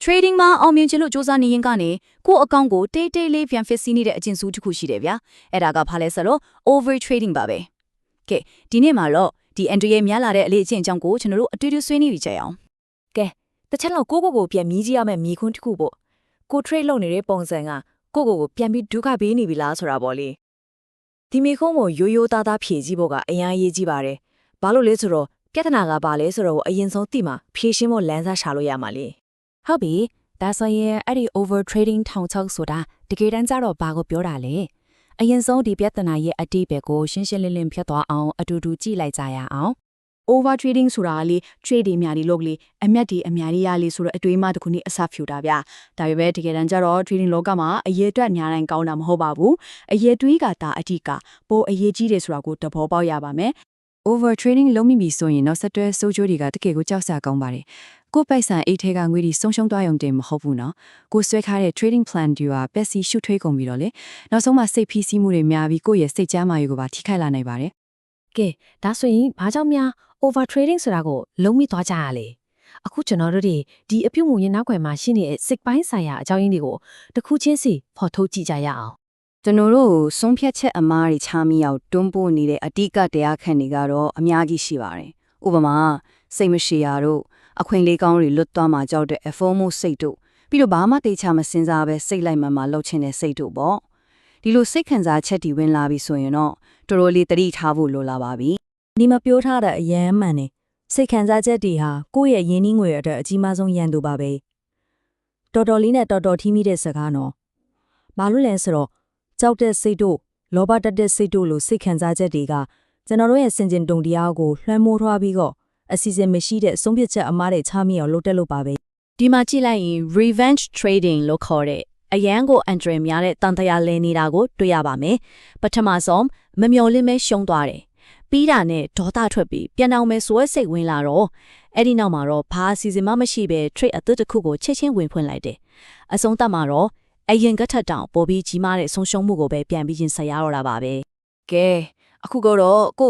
trading မှာအောင်မြင်ချင်လို့စူးစမ်းနေရင်ကနေကိုယ့်အကောင့်ကိုတိတ်တိတ်လေးပြန် fix နေတဲ့အကျင့်စုတစ်ခုရှိတယ်ဗျာအဲ့ဒါကဘာလဲဆိုတော့ over trading ပါပဲကဲဒီနေ့မှာတော့ဒီ entry ရဲ့များလာတဲ့အလေးအကျင့်အကြောင်းကိုကျွန်တော်တို့အတူတူဆွေးနွေးကြရအောင်ကဲတစ်ချက်လောက်ကိုပြန်မြည်ကြည့်ရမယ့်မြည်ခွန်းတစ်ခုပေါ့ကို trade လုပ်နေတဲ့ပုံစံကကိုပြန်ပြီးဒုက္ခပေးနေပြီလားဆိုတာပေါ့လေဒီမြည်ခွန်းကိုရိုးရိုးသားသားဖြေကြည့်ဖို့ကအရင်အရေးကြီးပါတယ်ဘာလို့လဲဆိုတော့ပြဿနာကဘာလဲဆိုတော့အရင်ဆုံးသိမှဖြေရှင်းဖို့လမ်းစာရှာလို့ရမှာလေဟုတ်ပြီဒါဆိုရင်အဲ့ဒီ over trading ထောင်ချောက်ဆိုတာတကယ်တမ်းကျတော့ဘာကိုပြောတာလဲအရင်ဆုံးဒီပြဿနာရဲ့အတိတ်ပဲကိုရှင်းရှင်းလင်းလင်းဖြတ်သွားအောင်အတူတူကြည့်လိုက်ကြရအောင် over trading ဆိုတာလေ trade တွေများလေးလုပ်လေအမြတ်တွေအများကြီးရလေဆိုတော့အတွေးမှတစ်ခုနဲ့အစဖြူတာဗျာဒါပေမဲ့တကယ်တမ်းကျတော့ trading လောကမှာအရေးအတွက်များတိုင်းကောင်းတာမဟုတ်ပါဘူးအရေးတွေးကဒါအဓိကပိုအရေးကြီးတယ်ဆိုတာကိုသဘောပေါက်ရပါမယ် over trading လုံးမိပြီဆိုရင်နောက်ဆက်တွဲစိုးကျိုးတွေကတကယ်ကိုကြောက်စရာကောင်းပါတယ်ကိုပိုက်ဆံအိတ်ထဲကငွေတွေဆုံးရှုံးသွားရုံတင်မဟုတ်ဘူးနော်ကိုဆွဲခါတဲ့ trading plan တွေကပက်စီရှုထွေးကုန်ပြီးတော့လေနောက်ဆုံးမှစိတ်ဖိစီးမှုတွေများပြီးကိုယ့်ရဲ့စိတ်ကြမ်းမာရေးကိုပါထိခိုက်လာနိုင်ပါတယ်ကဲဒါဆိုရင်ဘာကြောင့်များ over trading ဆိုတာကိုလုံးမိသွားကြရလဲအခုကျွန်တော်တို့ဒီအပြုတ်မှုရင်နောက်ွယ်မှာရှိနေတဲ့စိတ်ပိုင်းဆိုင်ရာအကြောင်းရင်းတွေကိုတစ်ခုချင်းစီဖော်ထုတ်ကြည့်ကြရအောင်ကျွန်တော်တို့ဆုံးဖြတ်ချက်အမားတွေချားမိအောင်တွန်းပို့နေတဲ့အတိကတရားခံတွေကတော့အများကြီးရှိပါတယ်ဥပမာစိတ်မရှိရတို့အခွင့်လေးကောင်းတွေလွတ်သွားမှကြောက်တဲ့ FOMO စိတ်တို့ပြီးတော့ဘာမှတေချာမစင်စားပဲစိတ်လိုက်မှလှုပ်ချင်တဲ့စိတ်တို့ပေါ့ဒီလိုစိတ်ခံစားချက်တွေဝင်လာပြီဆိုရင်တော့တော်တော်လေးတတိထားဖို့လိုလာပါပြီဒီမှာပြောထားတဲ့အရန်မှန်နေစိတ်ခံစားချက်တွေဟာကိုယ့်ရဲ့ရင်းနှီးငွေအတွက်အကြီးမားဆုံးရန်သူပါပဲတော်တော်လေးနဲ့တော်တော်ထီးမိတဲ့စကားနော်ဘာလို့လဲဆိုတော့ကြောက်တဲ့စိတ်တို့လောဘတက်တဲ့စိတ်တို့လိုစိတ်ခံစားချက်တွေကကျွန်တော်တို့ရဲ့စင်ကျင်တုံတရားကိုလွှမ်းမိုးထွားပြီးတော့အစီအစဉ်မရှိတဲ့အဆုံးဖြတ်ချက်အမားတွေချမိအောင်လုပ်တက်လို့ပါပဲဒီမှာကြည့်လိုက်ရင် revenge trading လို့ခေါ်တဲ့အရန်ကို entry များတဲ့တန်တရားလဲနေတာကိုတွေ့ရပါမယ်ပထမဆုံးမမျော်လင့်မဲရှုံးသွားတယ်ပြီးတာနဲ့ဒေါသထွက်ပြီးပြန်အောင်မဲစွဲစိတ်ဝင်လာတော့အဲ့ဒီနောက်မှာတော့ဘာအစီအစဉ်မှမရှိပဲ trade အသစ်တစ်ခုကိုချက်ချင်းဝင်ဖွင့်လိုက်တယ်အဆုံးသတ်မှာတော့အရင်ကထက်တောင်ပေါ်ပြီးကြီးမားတဲ့ဆုံးရှုံးမှုကိုပဲပြန်ပြီးရင်ဆက်ရတော့တာပါပဲကဲအခုကတော့ကို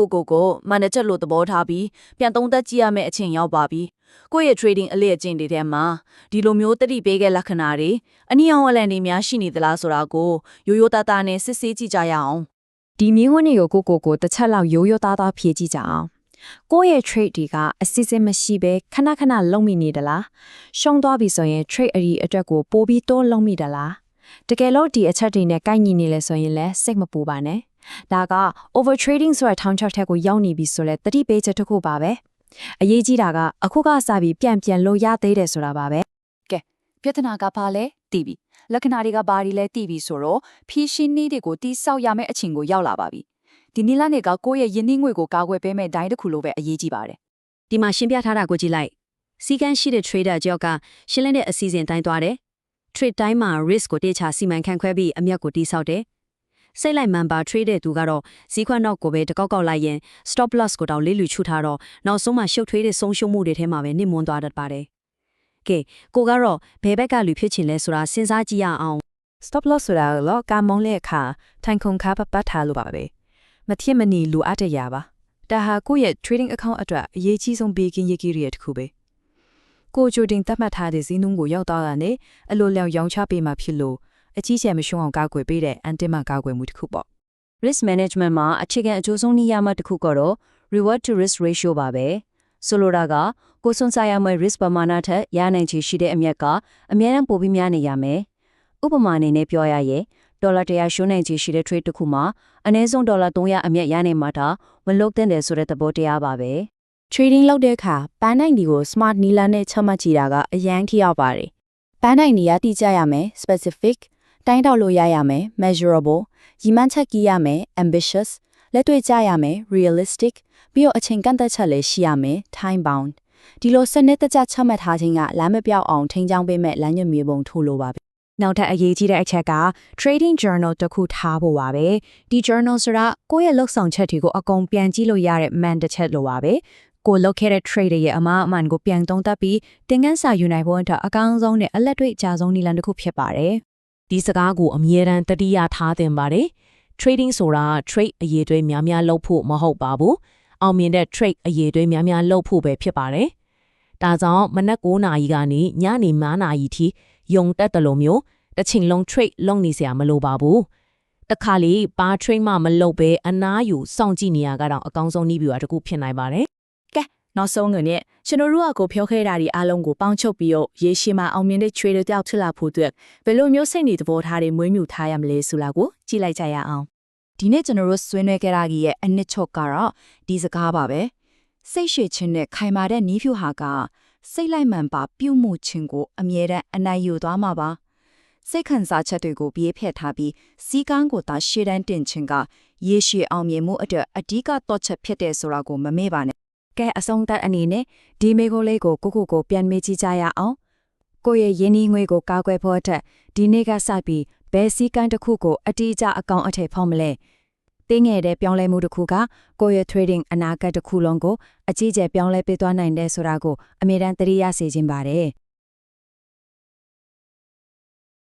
မန်နေဂျာလို့သဘောထားပြီးပြန်သုံးသပ်ကြည့်ရမယ့်အချိန်ရောက်ပါပြီကိုယ့်ရဲ့ trading အလေးအကျင့်တွေထဲမှာဒီလိုမျိုးတတိပေးခဲ့လက္ခဏာတွေအနည်းအောင်အလန့်တွေများရှိနေသလားဆိုတာကိုရိုးရိုးသားသားနဲ့စစ်ဆေးကြည့်ကြရအောင်ဒီမျိုးဝင်တွေကိုကိုတစ်ချက်လောက်ရိုးရိုးသားသားဖြေကြည့်ကြအောင်ကိုယ့်ရဲ့ trade တွေကအစစ်စစ်မရှိပဲခဏလုံးမိနေသလားရှုံးသွားပြီဆိုရင် trade အရီအတွက်ကိုပိုပြီးတော့လုံးမိသလားတကယ်လို့ဒီအချက်တွေနဲ့ကိုက်ညီနေလဲဆိုရင်လည်းစိတ်မပူပါနဲ့ဒါက over trading ဆိုတဲ့ထောင်ချောက်ထက်ကိုရောက်နေပြီဆိုလဲတတိပေးချက်တစ်ခုပါပဲအရေးကြီးတာကအခုကစပြီးပြန်လို့ရသေးတယ်ဆိုတာပါပဲကဲပြဿနာကဘာလဲသိပြီလက္ခဏာတွေကဘာတွေလဲသိပြီဆိုတော့ဖြည့်ရှင်းနည်းတွေကိုတိဆောက်ရမယ့်အချိန်ကိုရောက်လာပါပြီဒီနည်းလမ်းတွေကကိုယ့်ရဲ့ယင်းနှင်းငွေကိုကာကွယ်ပေးမဲ့ဒိုင်းတစ်ခုလိုပဲအရေးကြီးပါတယ်ဒီမှာရှင်းပြထားတာကိုကြည့်လိုက်စီကန်းရှိတဲ့ trader ကြောက်ကရှင်းလင်းတဲ့အစီအစဉ်တိုင်းသွားတယ် trade တိုင်းမှာ risk ကိုတေချာစီမံခန့်ခွဲပြီးအမြတ်ကိုတိဆောက်တယ်စိတ်လိုက်မှန်ပါ trade တဲ့သူကတော့ဈေးခွက်နောက်ကိုပဲတကောက်လိုက်ရင် stop loss ကိုတောင်လေးလူချူထားတော့နောက်ဆုံးမှရှုပ်ထွေးတဲ့ဆုံးရှုံးမှုတွေထဲမှာပဲနစ်မွန်းသွားတတ်ပါတယ်ကဲကိုကတော့ဘယ်ဘက်ကလူဖြစ်ချင်လဲဆိုတာစဉ်းစားကြည့်ရအောင် stop loss ဆိုတာကတော့ကာမုံတဲ့အခါထိုင်ခုံခါပတ်ထားလို့ပါပဲမထင်မနီလူအပ်တဲ့ရပါဒါဟာကိုယ့်ရဲ့ trading account အတွက်အရေးကြီးဆုံးဘေးကင်းရည်ကြီးတွေတစ်ခုပဲကိုကြိုတင်သတ်မှတ်ထားတဲ့ဈေးနှုန်းကိုရောက်သွားတာနဲ့အလိုလျောက်ရောင်းချပေးမှဖြစ်လို့အကြီးကျယ်မရှုံးအောင်ကာကွယ်ပေးတဲ့အန်တင်မှကာကွယ်မှုတစ်ခုပေါ့ risk management မှာအခြေခံအကျိုးဆုံးနည်းရမှတစ်ခုကတော့ reward to risk ratio ပါပဲဆိုလိုတာကကိုစွန့်စားရမယ့် risk ပမာဏထက်ရနိုင်ချေရှိတဲ့အမြတ်ကအများအားပိုပြီးများနေရမယ်ဥပမာအနေနဲ့ပြောရရင်ဒေါ်လာ100ရှုံးနိုင်ချေရှိတဲ့ trade တစ်ခုမှာအနည်းဆုံးဒေါ်လာ300အမြတ်ရနိုင်မှာတာမလုပ်တဲ့တယ်ဆိုတဲ့သဘောတရားပါပဲ trading လုပ်တဲ့အခါပန်းနိုင်ဒီကို smart နီလာနဲ့ချမှတ်ကြည့်တာကအရန်ထိရောက်ပါတယ်ပန်းနိုင်ဒီကတိကျရမယ် specificတိုင်းတောက်လို့ရရမယ် measurable ရီမှန်းချက်ကြီးရမယ် ambitious လက်တွေ့ကြရမယ် realistic ပြီးတော့အချိန်ကန့်သက်ချက်လည်းရှိရမယ် time bound ဒီလိုစနစ်တကျချမှတ်ထားခြင်းကလမ်းမပြောက်အောင်ထိန်းချောင်းပေးမဲ့လမ်းညွှန်မြေပုံထိုးလို့ပါပဲနောက်ထပ်အရေးကြီးတဲ့အချက်က trading journal တစ်ခုထားဖို့ပါပဲဒီ journal ဆိုတာကိုယ့်ရဲ့လုပ်ဆောင်ချက်တွေကိုအကုန်ပြန်ကြည့်လို့ရတဲ့ man တစ်ချက်လိုပါပဲကိုလုပ်ခဲ့တဲ့ trade ရဲ့အမှားအမှန်ကိုပြန်သုံးသပ်ပြီးသင်ခန်းစာယူနိုင်ဖို့အတွက်အကောင်းဆုံးနဲ့အလက်တွေ့အကျဆုံးနည်းလမ်းတစ်ခုဖြစ်ပါတယ်ဒီစကားကိုအမြဲတမ်းတတိယထားသင့်ပါတယ် trading ဆိုတာ trade အရေးတွေများများလုပ်ဖို့မဟုတ်ပါဘူးအောင်မြင်တဲ့ trade အရေးတွေများများလုပ်ဖို့ပဲဖြစ်ပါတယ် ဒါကြောင့်မနက်9နာရီကနေညနေ9နာရီထိယုံတက်တယ်လို့မျိုးတစ်ချိန်လုံး trade လုပ်နေစရာမလိုပါဘူးတခါလေဘာ trade မှမလုပ်ဘဲအနားယူစောင့်ကြည့်နေရကတော့အကောင်းဆုံးနည်းဗျူဟာတစ်ခုဖြစ်နိုင်ပါတယ် နောက်ဆုံးအနေနဲ့ကျွန်တော်တို့ကကိုပြောခဲ့တာဒီအားလုံးကိုပေါင်းချုပ်ပြီးတော့ရေရှည်မှာအောင်မြင်တဲ့ trader တယောက်ဖြစ်လာဖို့အတွက်ဘယ်လိုမျိုးစိတ်နေသဘောထားတွေမွေးမြူထားရမလဲဆိုတာကိုကြည့်လိုက်ကြရအောင် ဒီနေ့ကျွန်တော်တို့ဆွေးနွေးခဲ့တာကြီးရဲ့အနှစ်ချုပ်ကတော့ဒီစကားပါပဲစိတ်ရှည်ခြင်းနဲ့ခိုင်မာတဲ့နီးဖြူဟာကစိတ်လိုက်မှန်ပါပြုမှုခြင်းကိုအမြဲတမ်းအနိုင်ယူသွားမှာပါစိတ်ခံစားချက်တွေကိုပြေးဖျက်ထားပြီးစီကန်းကိုသာရှေ့တန်းတင်ခြင်းကရေရှည်အောင်မြင်မှုအတွက်အဓိကတော့ချက်ဖြစ်တဲ့ဆိုတာကိုမမေ့ပါနဲ့ကဲအဆုံးသတ်အနေနဲ့ဒီမေကိုလေးကိုကိုပြန်မေးကြည့်ကြရအောင်ကိုယ့်ရဲ့ရင်းနှီးငွေကိုကာကွယ်ဖို့အတွက်ဒီနေ့ကစပြီးဘယ်စီကန်းတစ်ခုကိုအတိအကျအကောင်အထည်ဖော်မလဲတင်းငယ်တဲ့ပြောင်းလဲမှုတစ်ခုကကိုယ့်ရဲ့ trading အနာဂတ်တစ်ခုလုံးကိုအကြီးကျယ်ပြောင်းလဲပေးသွားနိုင်တဲ့ဆိုတာကိုအမြဲတမ်းသတိရစေခြင်းပါတယ်